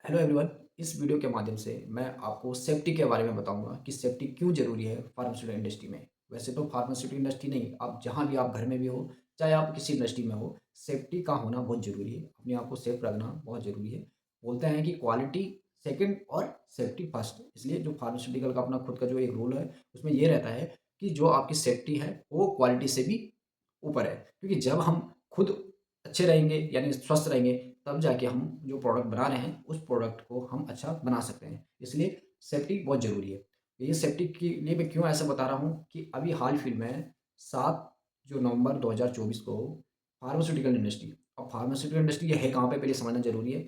Hello everyone. इस video के माध्यम से मैं आपको सेफ्टी के बारे में बताऊंगा कि सेफ्टी क्यों ज़रूरी है फार्मास्यूटिकल इंडस्ट्री में। वैसे तो फार्मास्यूटिकल इंडस्ट्री नहीं, आप जहाँ भी, आप घर में भी हो, चाहे आप किसी इंडस्ट्री में हो, सेफ्टी का होना बहुत ज़रूरी है। अपने आप को सेफ रखना बहुत ज़रूरी है। बोलते हैं कि क्वालिटी सेकंड और सेफ्टी फर्स्ट। इसलिए जो फार्मास्यूटिकल का अपना खुद का जो एक रूल है, उसमें ये रहता है कि जो आपकी सेफ्टी है वो क्वालिटी से भी ऊपर है। क्योंकि जब हम खुद अच्छे रहेंगे यानी स्वस्थ रहेंगे, तब जाके हम जो प्रोडक्ट बना रहे हैं उस प्रोडक्ट को हम अच्छा बना सकते हैं। इसलिए सेफ्टी बहुत ज़रूरी है। ये सेफ्टी के लिए मैं क्यों ऐसा बता रहा हूँ कि अभी हाल-फिल में 7 जो नवंबर 2024 को फार्मास्यूटिकल इंडस्ट्री, अब फार्मास्यूटिकल इंडस्ट्री ये है कहाँ पे, पहले समझना ज़रूरी है।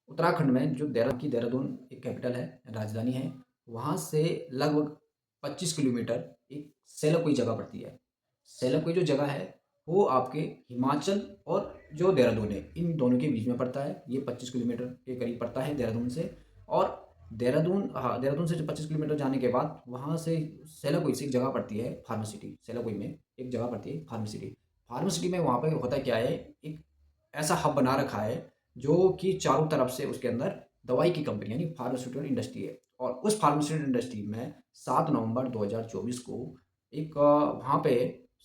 उत्तराखंड में जो देहरादून एक कैपिटल है, राजधानी है, वहाँ से लगभग 25 किलोमीटर एक सेलाकुई जगह पड़ती है। सेलाकुई जो जगह है, वो आपके हिमाचल और जो देहरादून है, इन दोनों के बीच में पड़ता है। ये 25 किलोमीटर के करीब पड़ता है देहरादून से। और देहरादून से जो 25 किलोमीटर जाने के बाद वहाँ से सेलाकुई से एक जगह पड़ती है फार्मा सिटी। सेलाकुई में एक जगह पड़ती है फार्मा सिटी। फार्मा सिटी में वहाँ पे होता क्या है, एक ऐसा हब बना रखा है जो कि चारों तरफ से उसके अंदर दवाई की कंपनी यानी फार्मास्यूटिकल इंडस्ट्री है। और उस फार्मास्यूटिकल इंडस्ट्री में 7 नवंबर 2024 को एक वहाँ पे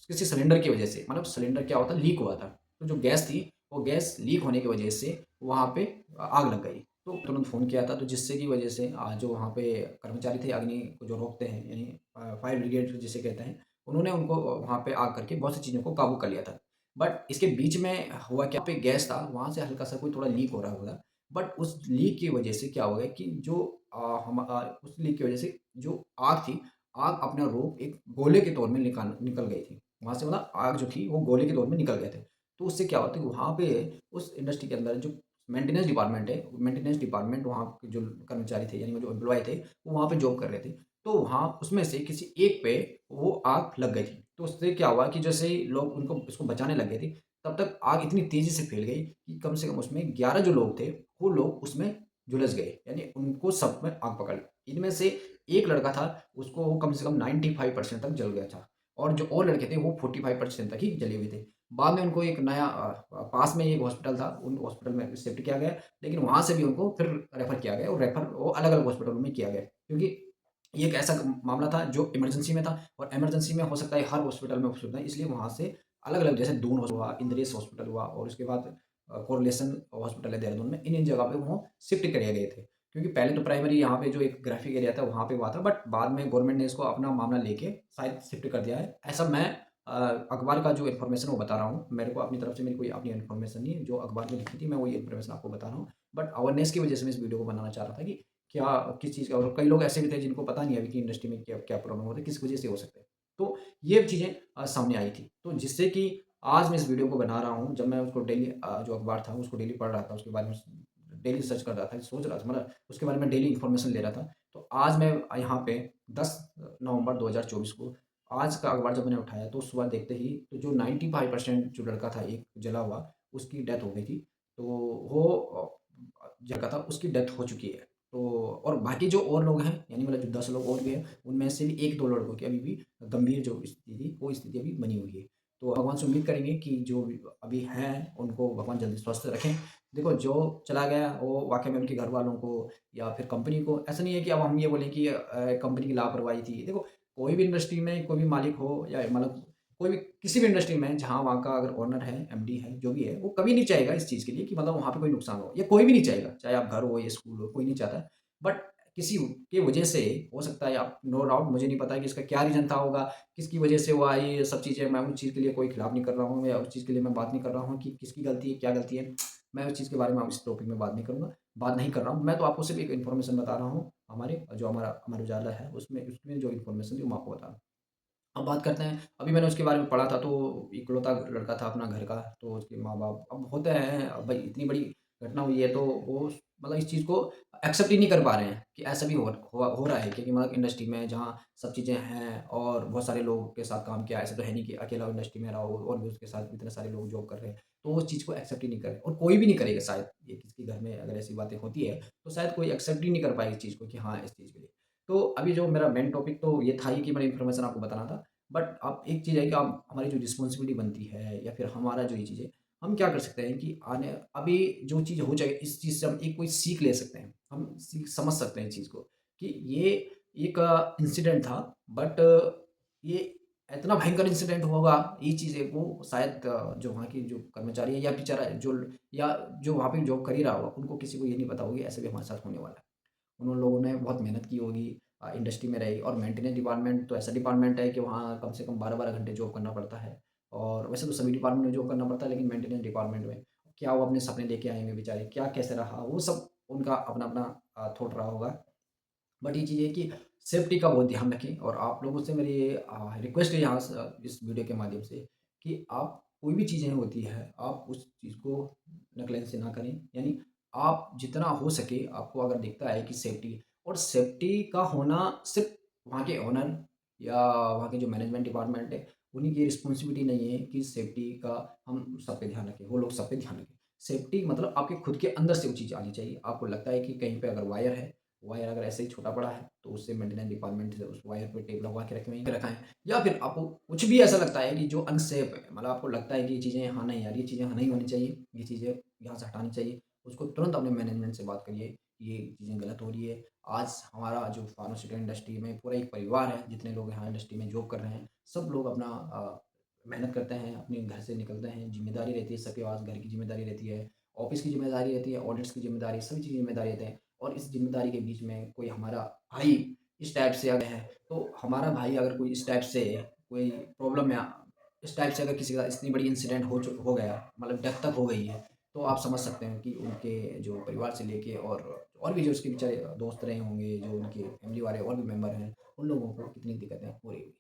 किसी सिलेंडर की वजह से, मतलब सिलेंडर क्या होता है, लीक हुआ था। तो जो गैस थी, वो गैस लीक होने की वजह से वहाँ पे आग लग गई। तो तुरंत फ़ोन किया था, तो जिससे की वजह से जो वहाँ पे कर्मचारी थे अग्नि को जो रोकते हैं यानी फायर ब्रिगेड जिसे कहते हैं, उन्होंने उनको वहाँ पे आग करके बहुत सी चीज़ों को काबू कर लिया था। बट इसके बीच में हुआ क्या, पे गैस था, वहाँ से हल्का-सा कोई थोड़ा लीक हो रहा होगा। बट उस लीक की वजह से क्या हो गया कि जो उस लीक की वजह से जो आग थी, आग अपना रूप एक गोले के तौर में निकल गई थी। वहाँ से मतलब आग जो थी वो गोले के तौर में निकल गए थे। तो उससे क्या होता है कि वहाँ पे उस इंडस्ट्री के अंदर जो मेंटेनेंस डिपार्टमेंट है, मेंटेनेंस डिपार्टमेंट वहाँ के जो कर्मचारी थे यानी वो जो एम्प्लॉयी थे, वो वहाँ पे जॉब कर रहे थे। तो वहाँ उसमें से किसी एक पे वो आग लग गई थी। तो उससे क्या हुआ कि जैसे ही लोग उनको उसको बचाने लग गए थे, तब तक आग इतनी तेज़ी से फैल गई कि कम से कम उसमें 11 जो लोग थे, वो लोग उसमें झुलस गए। यानी उनको सब में आग पकड़ ली। इनमें से एक लड़का था, उसको वो कम से कम 95% तक जल गया था। और जो और लड़के थे वो 45% तक ही जले हुए थे। बाद में उनको एक नया पास में ही एक हॉस्पिटल था, उन हॉस्पिटल में शिफ्ट किया गया, लेकिन वहाँ से भी उनको फिर रेफ़र किया गया और रेफ़र वो अलग-अलग हॉस्पिटलों में किया गया। क्योंकि ये एक ऐसा मामला था जो इमरजेंसी में था, और इमरजेंसी में हो सकता है हर हॉस्पिटल में हो सकता है, इसलिए वहाँ से अलग-अलग, जैसे दून हुआ, इंद्रेश हॉस्पिटल हुआ, और उसके बाद कोरिलेशन हॉस्पिटल है देहरादून में, इन-इन जगह पे वो शिफ्ट करे गए थे। क्योंकि पहले तो प्राइमरी यहाँ पे जो एक ग्राफिक एरिया था वहाँ पे हुआ था, बट बाद में गवर्नमेंट ने इसको अपना मामला लेके शायद शिफ्ट कर दिया है। ऐसा मैं अखबार का जो इन्फॉर्मेशन वो बता रहा हूँ। मेरे को अपनी तरफ से मेरी कोई अपनी इन्फॉर्मेशन नहीं है, जो अखबार में लिखी थी मैं वही इन्फॉर्मेशन आपको बता रहा हूँ। बट अवेयरनेस की वजह से मैं इस वीडियो को बनाना चाह रहा था कि क्या, किस चीज़ का, और कई लोग ऐसे भी थे जिनको पता नहीं है अभी कि इंडस्ट्री में क्या क्या प्रॉब्लम होता है, किस वजह से हो सकता है। तो ये चीज़ें सामने आई थी। तो जिससे कि आज मैं इस वीडियो को बना रहा हूँ, जब मैं उसको डेली जो अखबार था उसको डेली पढ़ रहा था, उसके बारे में डेली सर्च कर रहा था, सोच रहा था, मतलब उसके बारे में डेली इन्फॉर्मेशन ले रहा था। तो आज मैं यहाँ पे 10 नवंबर 2024 को आज का अखबार जब मैंने उठाया, तो सुबह देखते ही तो जो 95% जो लड़का था एक जला हुआ, उसकी डेथ हो गई थी। तो वो लड़का था उसकी डेथ हो चुकी है। तो और बाकी जो और लोग हैं, यानी मतलब जो 10 लोग और भी हैं, उनमें से भी 1-2 लड़कों की अभी भी गंभीर जो स्थिति थी, वो स्थिति अभी बनी हुई है। तो भगवान से उम्मीद करेंगे कि जो भी अभी हैं, उनको भगवान जल्दी स्वस्थ रखें। देखो, जो चला गया वो वाक़ई में उनके घरवालों को या फिर कंपनी को, ऐसा नहीं है कि अब हम ये बोलें कि कंपनी की लापरवाही थी। देखो, कोई भी इंडस्ट्री में कोई भी मालिक हो या मतलब कोई भी किसी भी इंडस्ट्री में जहाँ वहाँ का अगर ओनर है, एमडी है, जो भी है, वो कभी नहीं चाहेगा इस चीज़ के लिए कि मतलब वहाँ पे कोई नुकसान हो, या कोई भी नहीं चाहेगा, चाहे आप घर हो या स्कूल हो, कोई नहीं चाहता। बट किसी की वजह से हो सकता है, आप नो डाउट, मुझे नहीं पता कि इसका क्या रीज़न था होगा, किसकी वजह से हुआ ये सब चीज़ें। मैं उस चीज़ के लिए कोई खिलाफ नहीं कर रहा हूँ, या उस चीज़ के लिए मैं बात नहीं कर रहा हूँ कि किसकी गलती है, क्या गलती है। मैं उस चीज़ के बारे में अब इस टॉपिक में बात नहीं करूँगा, बात नहीं कर रहा हूँ। मैं तो आपको सिर्फ़ एक इन्फॉर्मेशन बता रहा हूँ, हमारे जो हमारा अमर उजाला है उसमें उसमें जो इन्फॉर्मेशन थी वो मैं आपको बता रहा हूँ। अब बात करते हैं, अभी मैंने उसके बारे में पढ़ा था, तो इकलौता लड़का था अपना घर का, तो उसके माँ-बाप अब होते हैं, अब भाई इतनी बड़ी घटना हुई है, तो वो मतलब इस चीज़ को एक्सेप्ट ही नहीं कर पा रहे हैं कि ऐसा भी हो रहा है, क्योंकि मतलब इंडस्ट्री में जहाँ सब चीज़ें हैं और बहुत सारे लोगों के साथ काम किया, ऐसा तो है नहीं कि अकेला इंडस्ट्री में रहा हो, और भी उसके साथ इतने सारे लोग जॉब कर रहे हैं, तो उस चीज़ को एक्सेप्ट ही नहीं कर रहे, और कोई भी नहीं करेगा शायद। ये किसी के घर में अगर ऐसी बातें होती है, तो शायद कोई एक्सेप्ट ही नहीं कर पाएगा इस चीज़ को कि हाँ, इस चीज़ के लिए। तो अभी जो मेरा मेन टॉपिक तो ये था ही कि मैंने इन्फॉर्मेशन आपको बताना था। बट अब एक चीज़ है कि अब हमारी जो रिस्पॉन्सिबिलिटी बनती है, या फिर हमारा जो ये चीज़ है, हम क्या कर सकते हैं कि आने अभी जो चीज़ हो जाए इस चीज़ से हम एक कोई सीख ले सकते हैं। हम सीख समझ सकते हैं इस चीज़ को कि ये एक इंसिडेंट था, बट ये इतना भयंकर इंसिडेंट होगा, ये चीज़ें वो शायद जो वहाँ की जो कर्मचारी है या बेचारा जो या जो वहाँ पे जॉब कर ही रहा होगा, उनको किसी को ये नहीं पता होगी ऐसे भी हमारे साथ होने वाला है। उन लोगों ने बहुत मेहनत की होगी, इंडस्ट्री में रही, और मेंटेनेंस डिपार्टमेंट तो ऐसा डिपार्टमेंट है कि वहाँ कम से कम 12-12 घंटे जॉब करना पड़ता है। और वैसे तो सभी डिपार्टमेंट में जॉब करना पड़ता है, लेकिन मेंटेनेंस डिपार्टमेंट में क्या वो अपने सपने लेके आएँगे बेचारे, क्या कैसे रहा, वो सब उनका अपना-अपना थॉट रहा होगा। बट ये चीज़ है कि सेफ्टी का बहुत ध्यान रखें, और आप लोगों से मेरी रिक्वेस्ट है यहाँ से इस वीडियो के माध्यम से कि आप कोई भी चीज़ें होती है, आप उस चीज़ को नेगलेंस से ना करें। यानी आप जितना हो सके, आपको अगर दिखता है कि सेफ्टी, और सेफ्टी का होना सिर्फ़ वहाँ के ओनर या वहाँ के जो मैनेजमेंट डिपार्टमेंट है, उन्हीं की रिस्पॉन्सिबिलिटी नहीं है कि सेफ्टी का हम सब पे ध्यान रखें, वो लोग सब पे ध्यान रखें। सेफ्टी मतलब आपके खुद के अंदर से वो चीज़ आनी चाहिए। आपको लगता है कि कहीं पे अगर वायर है, वायर अगर ऐसे ही छोटा पड़ा है, तो उससे मेंटेनेंस डिपार्टमेंट से उस वायर पे टेप लगवा के रखें, वहीं पे रखाएँ। या फिर आपको कुछ भी ऐसा लगता है कि जो अनसेफ है, मतलब आपको लगता है कि ये चीज़ें हाँ, नहीं यार, ये चीज़ें हाँ, नहीं होनी चाहिए, ये चीज़ें यहाँ से हटानी चाहिए, उसको तुरंत अपने मैनेजमेंट से बात करिए, ये चीज़ें गलत हो रही है। आज हमारा जो फार्मास्यूटिकल इंडस्ट्री में पूरा एक परिवार है, जितने लोग यहाँ इंडस्ट्री में जॉब कर रहे हैं, सब लोग अपना मेहनत करते हैं, अपने घर से निकलते हैं, ज़िम्मेदारी रहती है सबके पास, घर की ज़िम्मेदारी रहती है, ऑफ़िस की ज़िम्मेदारी रहती है, ऑडिट्स की ज़िम्मेदारी, सभी चीज़ की ज़िम्मेदारी रहते हैं। और इस ज़िम्मेदारी के बीच में कोई हमारा भाई इस टाइप से अगर है, तो हमारा भाई अगर कोई इस टाइप से कोई प्रॉब्लम में इस टाइप से अगर किसी का इतनी बड़ी इंसिडेंट हो गया, मतलब डेथ तक हो गई है, तो आप समझ सकते हैं कि उनके जो परिवार से लेके और भी जो उसके बेचारे दोस्त रहे होंगे, जो उनके फैमिली वाले और भी मेंबर हैं, उन लोगों को कितनी दिक्कतें हो रही होंगी।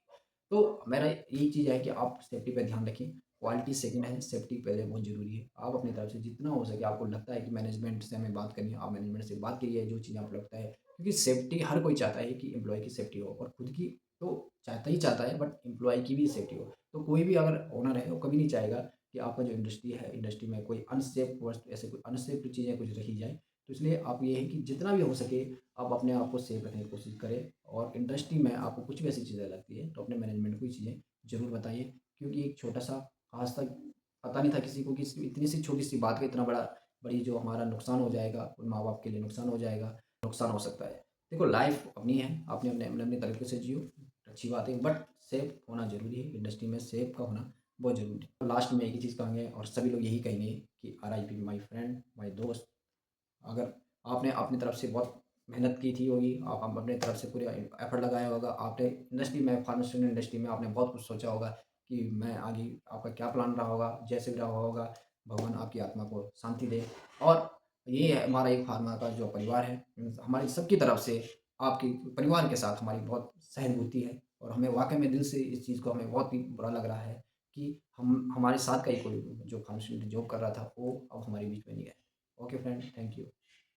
तो मेरा यही चीज़ है कि आप सेफ्टी पे ध्यान रखें, क्वालिटी सेकंड है, सेफ्टी पहले बहुत ज़रूरी है। आप अपनी तरफ से जितना हो सके, आपको लगता है कि मैनेजमेंट से हमें बात करनी है, आप मैनेजमेंट से बात करिए, जो चीज़ आपको लगता है, क्योंकि सेफ्टी हर कोई चाहता है कि एम्प्लॉयी की सेफ्टी हो, और खुद की तो चाहता ही चाहता है, बट एम्प्लॉयी की भी सेफ्टी हो। तो कोई भी अगर ओनर है, वो कभी नहीं चाहेगा कि आपका जो इंडस्ट्री है, इंडस्ट्री में कोई अनसेफ वस्तु, ऐसे कोई अनसेफ चीज़ें कुछ रखी जाए। तो इसलिए आप ये है कि जितना भी हो सके, आप अपने आप को सेफ रखने की कोशिश करें, और इंडस्ट्री में आपको कुछ भी ऐसी चीज़ें लगती है, तो अपने मैनेजमेंट को ये चीज़ें ज़रूर बताइए, क्योंकि एक छोटा-सा, आज तक पता नहीं था किसी को कि इतनी सी छोटी-सी बात का इतना बड़ी जो हमारा नुकसान हो जाएगा, उन माँ-बाप के लिए नुकसान हो जाएगा, नुकसान हो सकता है। देखो, लाइफ़ अपनी है, आपने अपने तरीके से जियो, अच्छी बात है, बट सेफ होना ज़रूरी है, इंडस्ट्री में सेफ का होना बहुत ज़रूरी है। तो लास्ट में एक ही चीज़ कहेंगे, और सभी लोग यही कहेंगे कि आरआईपी माय फ्रेंड, माय दोस्त। अगर आपने अपनी तरफ से बहुत मेहनत की थी होगी, आप अपनी तरफ से पूरे एफर्ट लगाया होगा, आपने इंडस्ट्री में, फार्मास्यूटिकल इंडस्ट्री में आपने बहुत कुछ सोचा होगा कि मैं आगे, आपका क्या प्लान रहा होगा, जैसे भी रहा होगा, भगवान आपकी आत्मा को शांति दे। और ये है हमारा एक फार्मा का जो परिवार है, हमारी सबकी तरफ से आपके परिवार के साथ हमारी बहुत सहानुभूति है, और हमें वाक़ई में दिल से इस चीज़ को हमें बहुत ही बुरा लग रहा है कि हम हमारे साथ का ही कोई जो फार्मास्यूटिकल जॉब कर रहा था, वो अब हमारे बीच में नहीं है। Okay friend, thank you.